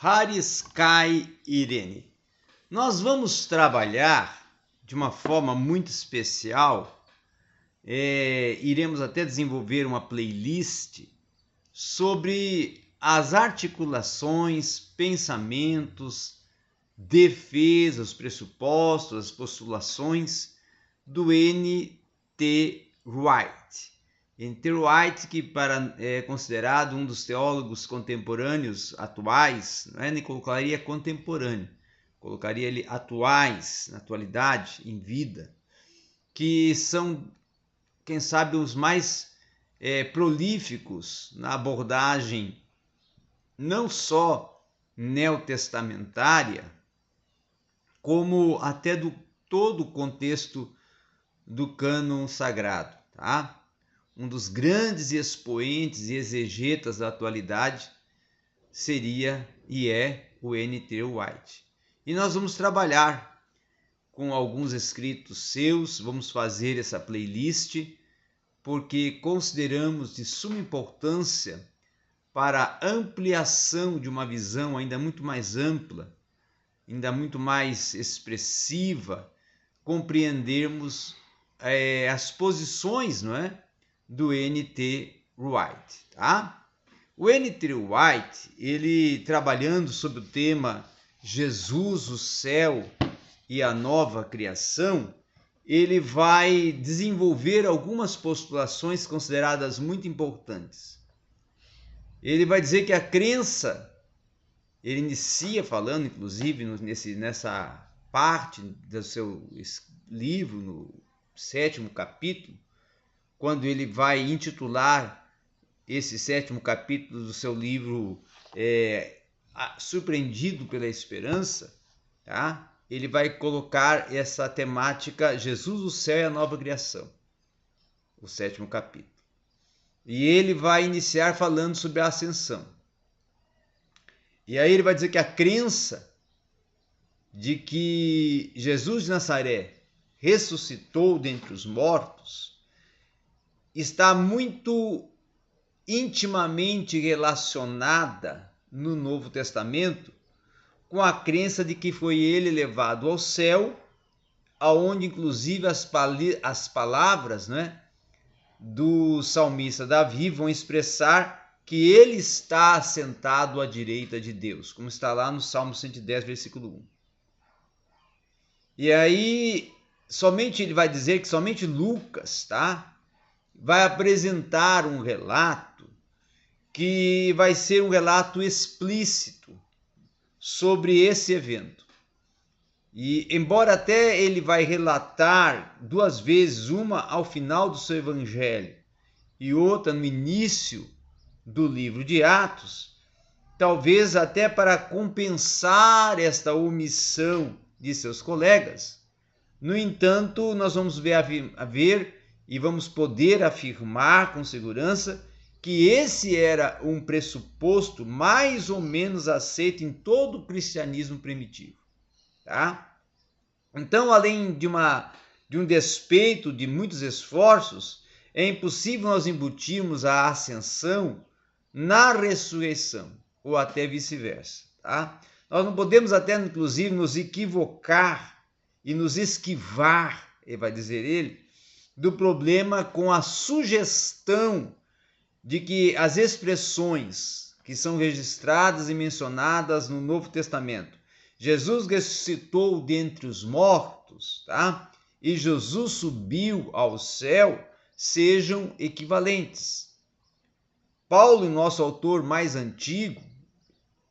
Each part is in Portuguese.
Haris Kai Irene. Nós vamos trabalhar de uma forma muito especial, iremos até desenvolver uma playlist sobre as articulações, pensamentos, defesas, pressupostos, as postulações do N.T. Wright. N.T. Wright, que é considerado um dos teólogos contemporâneos atuais, não é? Nem colocaria contemporâneo, colocaria ele atuais, na atualidade, em vida, que são, quem sabe, os mais prolíficos na abordagem não só neotestamentária, como até do todo o contexto do cânon sagrado, tá? Um dos grandes expoentes e exegetas da atualidade seria e é o N.T. Wright. E nós vamos trabalhar com alguns escritos seus, vamos fazer essa playlist, porque consideramos de suma importância para a ampliação de uma visão ainda muito mais ampla, ainda muito mais expressiva, compreendermos as posições, não é, do N.T. Wright, tá? O N.T. Wright, ele trabalhando sobre o tema Jesus, o céu e a nova criação, ele vai desenvolver algumas postulações consideradas muito importantes. Ele vai dizer que a crença, ele inicia falando, inclusive, nessa parte do seu livro, no 7º capítulo, quando ele vai intitular esse 7º capítulo do seu livro Surpreendido pela Esperança, tá? Ele vai colocar essa temática Jesus, o céu e a nova criação, o 7º capítulo. E ele vai iniciar falando sobre a ascensão. E aí ele vai dizer que a crença de que Jesus de Nazaré ressuscitou dentre os mortos está muito intimamente relacionada no Novo Testamento com a crença de que foi ele levado ao céu, aonde inclusive as palavras, né, do salmista Davi vão expressar que ele está assentado à direita de Deus, como está lá no Salmo 110, versículo 1. E aí, ele vai dizer que somente Lucas, tá, vai apresentar um relato que vai ser um relato explícito sobre esse evento. E embora até ele vai relatar 2 vezes, uma ao final do seu evangelho e outra no início do livro de Atos, talvez até para compensar esta omissão de seus colegas, no entanto, nós vamos ver e vamos poder afirmar com segurança que esse era um pressuposto mais ou menos aceito em todo o cristianismo primitivo, tá? Então, além de um despeito de muitos esforços, é impossível nós embutirmos a ascensão na ressurreição, ou até vice-versa, tá? Nós não podemos até, inclusive, nos equivocar e nos esquivar, vai dizer ele, do problema com a sugestão de que as expressões que são registradas e mencionadas no Novo Testamento, Jesus ressuscitou dentre os mortos, tá? E Jesus subiu ao céu, sejam equivalentes. Paulo, nosso autor mais antigo,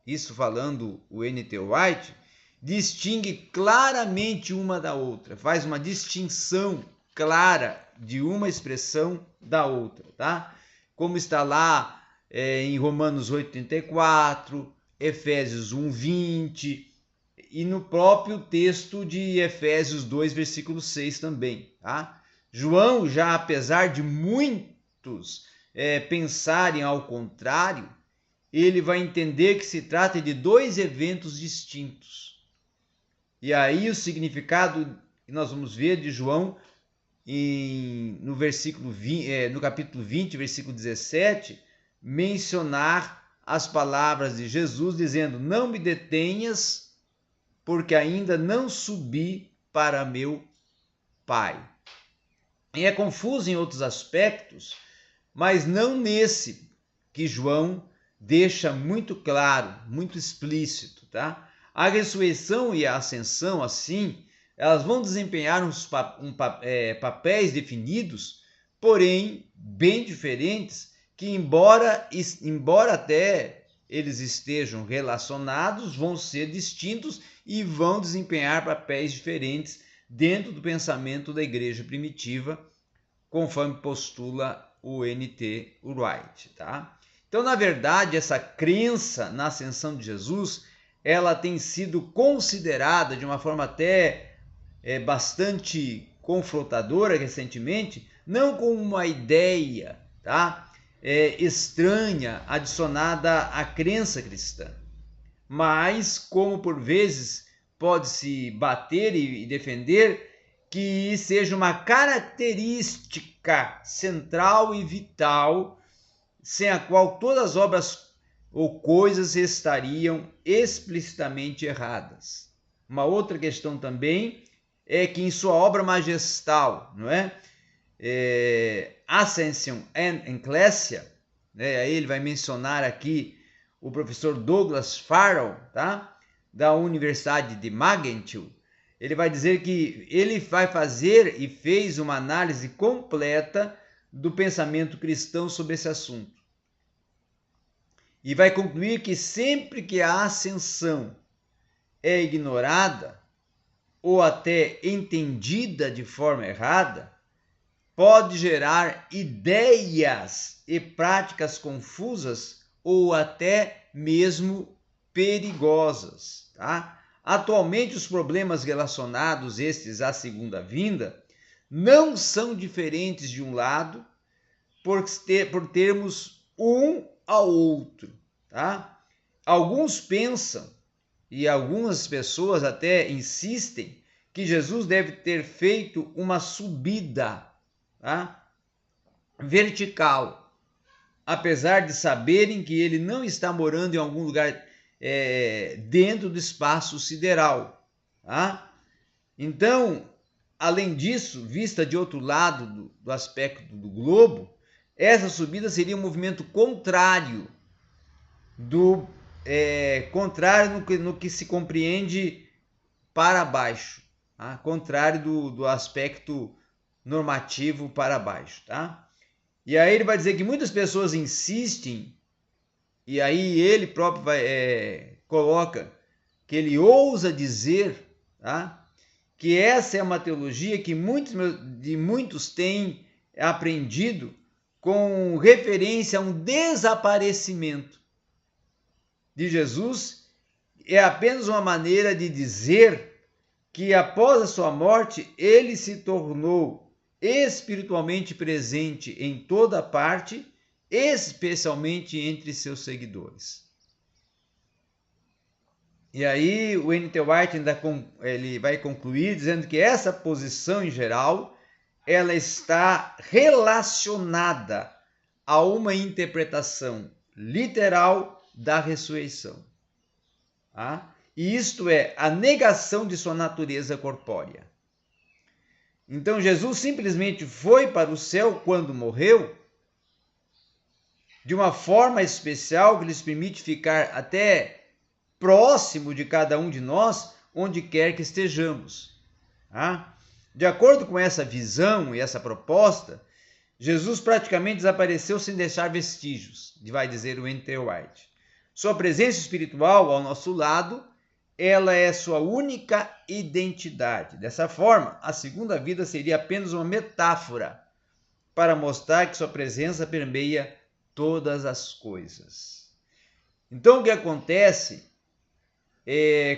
isso falando o N.T. Wright, distingue claramente uma da outra, faz uma distinção clara de uma expressão da outra, tá? Como está lá em Romanos 8,34, Efésios 1,20 e no próprio texto de Efésios 2, versículo 6 também, tá? João, já apesar de muitos pensarem ao contrário, ele vai entender que se trata de 2 eventos distintos. E aí o significado que nós vamos ver de João no capítulo 20, versículo 17, mencionar as palavras de Jesus, dizendo: não me detenhas, porque ainda não subi para meu Pai. E é confuso em outros aspectos, mas não nesse, que João deixa muito claro, muito explícito, tá? A ressurreição e a ascensão, assim, elas vão desempenhar papéis definidos, porém bem diferentes, que embora até eles estejam relacionados, vão ser distintos e vão desempenhar papéis diferentes dentro do pensamento da igreja primitiva, conforme postula o N.T. Wright, tá? Então, na verdade, essa crença na ascensão de Jesus, ela tem sido considerada de uma forma até bastante confrontadora recentemente, não como uma ideia, tá? Estranha, adicionada à crença cristã, mas como por vezes pode-se bater e defender que seja uma característica central e vital, sem a qual todas as obras ou coisas estariam explicitamente erradas. Uma outra questão também é que em sua obra majestal, não é? Ascension and Ecclesia, né? Aí ele vai mencionar aqui o professor Douglas Farrell, tá? Da Universidade de Magentile. Ele vai dizer que ele vai fazer e fez uma análise completa do pensamento cristão sobre esse assunto. E vai concluir que sempre que a ascensão é ignorada ou até entendida de forma errada, pode gerar ideias e práticas confusas ou até mesmo perigosas, tá? Atualmente, os problemas relacionados estes à segunda vinda não são diferentes de um lado por termos um ao outro, tá? Alguns pensam e algumas pessoas até insistem que Jesus deve ter feito uma subida, tá? Vertical, apesar de saberem que ele não está morando em algum lugar dentro do espaço sideral, tá? Então, além disso, vista de outro lado do aspecto do globo, essa subida seria um movimento contrário no que se compreende para baixo, tá? Contrário do aspecto normativo para baixo, tá? E aí ele vai dizer que muitas pessoas insistem, e aí ele próprio coloca que ele ousa dizer, tá? Que essa é uma teologia que muitos têm aprendido com referência a um desaparecimento de Jesus. É apenas uma maneira de dizer que após a sua morte ele se tornou espiritualmente presente em toda parte, especialmente entre seus seguidores. E aí o N.T. Wright ele vai concluir dizendo que essa posição em geral ela está relacionada a uma interpretação literal da ressurreição. Tá? E isto é a negação de sua natureza corpórea. Então Jesus simplesmente foi para o céu quando morreu, de uma forma especial que lhes permite ficar até próximo de cada um de nós, onde quer que estejamos. Tá? De acordo com essa visão e essa proposta, Jesus praticamente desapareceu sem deixar vestígios, vai dizer o N.T. Wright. Sua presença espiritual ao nosso lado, ela é sua única identidade. Dessa forma, a segunda vida seria apenas uma metáfora para mostrar que sua presença permeia todas as coisas. Então, o que acontece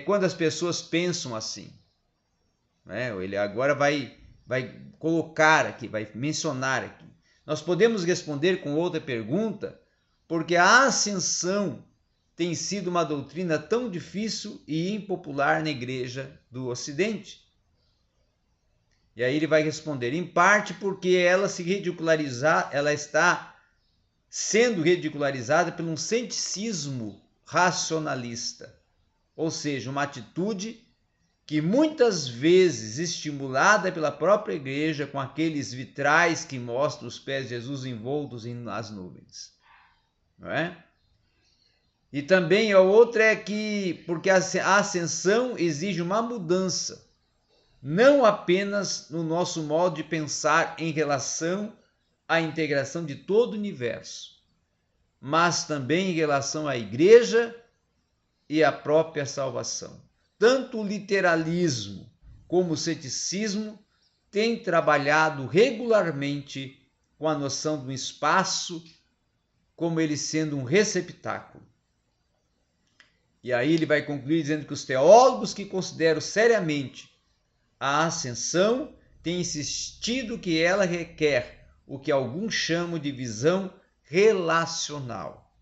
quando as pessoas pensam assim? Ele agora vai colocar aqui, vai mencionar aqui. Nós podemos responder com outra pergunta, porque a ascensão tem sido uma doutrina tão difícil e impopular na igreja do Ocidente. E aí ele vai responder, em parte porque ela está sendo ridicularizada por um ceticismo racionalista, ou seja, uma atitude que muitas vezes estimulada pela própria igreja com aqueles vitrais que mostram os pés de Jesus envoltos nas nuvens, não é? E também a outra é que, porque a ascensão exige uma mudança, não apenas no nosso modo de pensar em relação à integração de todo o universo, mas também em relação à igreja e à própria salvação. Tanto o literalismo como o ceticismo têm trabalhado regularmente com a noção do espaço como ele sendo um receptáculo. E aí ele vai concluir dizendo que os teólogos que consideram seriamente a ascensão têm insistido que ela requer o que alguns chamam de visão relacional.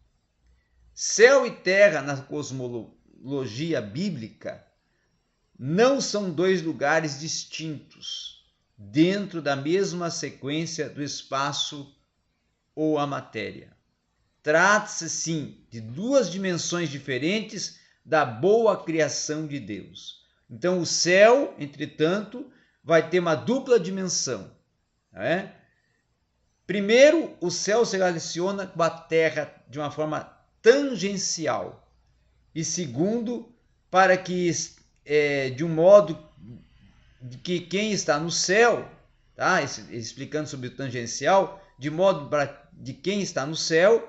Céu e terra na cosmologia bíblica não são dois lugares distintos dentro da mesma sequência do espaço ou a matéria. Trata-se, sim, de duas dimensões diferentes da boa criação de Deus. Então, o céu, entretanto, vai ter uma dupla dimensão. Né? Primeiro, o céu se relaciona com a terra de uma forma tangencial. E segundo, para que, de um modo que quem está no céu, tá? Explicando sobre o tangencial, de modo de quem está no céu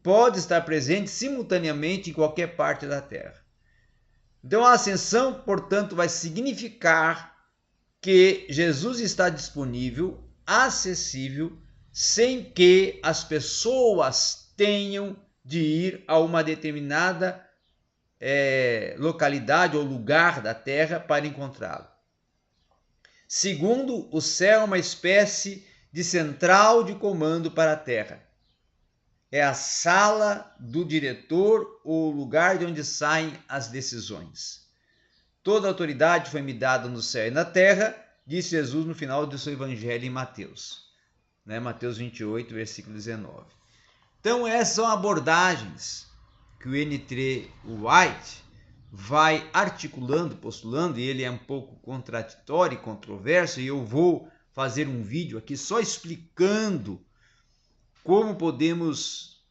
pode estar presente simultaneamente em qualquer parte da Terra. Então a ascensão, portanto, vai significar que Jesus está disponível, acessível, sem que as pessoas tenham de ir a uma determinada localidade ou lugar da Terra para encontrá-lo. Segundo, o céu é uma espécie de central de comando para a Terra. É a sala do diretor ou o lugar de onde saem as decisões. Toda autoridade foi me dada no céu e na terra, disse Jesus no final do seu evangelho em Mateus. Mateus 28, versículo 19. Então essas são abordagens que o N.T. Wright vai articulando, postulando, e ele é um pouco contraditório e controverso, e eu vou fazer um vídeo aqui só explicando como podemos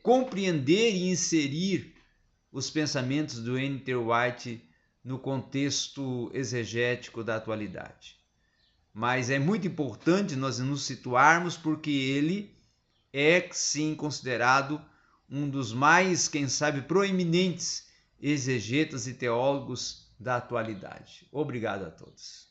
compreender e inserir os pensamentos do N.T. Wright no contexto exegético da atualidade. Mas é muito importante nós nos situarmos porque ele é, sim, considerado um dos mais, quem sabe, proeminentes exegetas e teólogos da atualidade. Obrigado a todos.